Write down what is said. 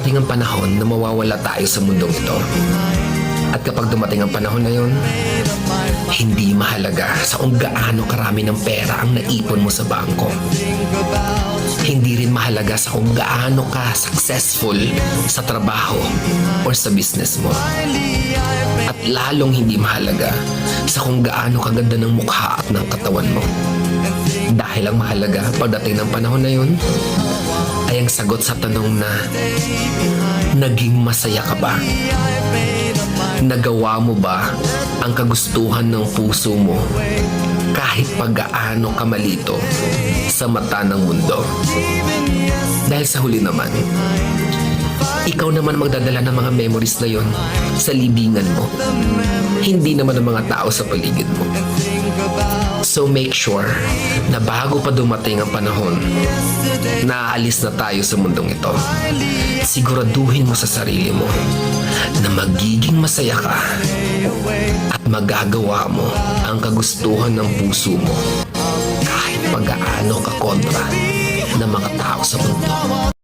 darating ang panahon na mawawala tayo sa mundong ito. At kapag dumating ang panahon na yun, hindi mahalaga sa kung gaano karami ng pera ang naipon mo sa bangko. Hindi rin mahalaga sa kung gaano ka successful sa trabaho or sa business mo. At lalong hindi mahalaga sa kung gaano kaganda ng mukha at ng katawan mo. Dahil ang mahalaga pagdating ng panahon na yun ay ang sagot sa tanong na naging masaya ka ba? Nagawa mo ba ang kagustuhan ng puso mo kahit pag-gaano ka malito sa mata ng mundo? Dahil sa huli naman, ikaw naman magdadala ng mga memories na yon sa libingan mo. Hindi naman ang mga tao sa paligid mo. So make sure na bago pa dumating ang panahon na aalis na tayo sa mundong ito, siguraduhin mo sa sarili mo na magiging masaya ka at magagawa mo ang kagustuhan ng puso mo kahit pag-aano ka kontra ng mga tao sa mundo.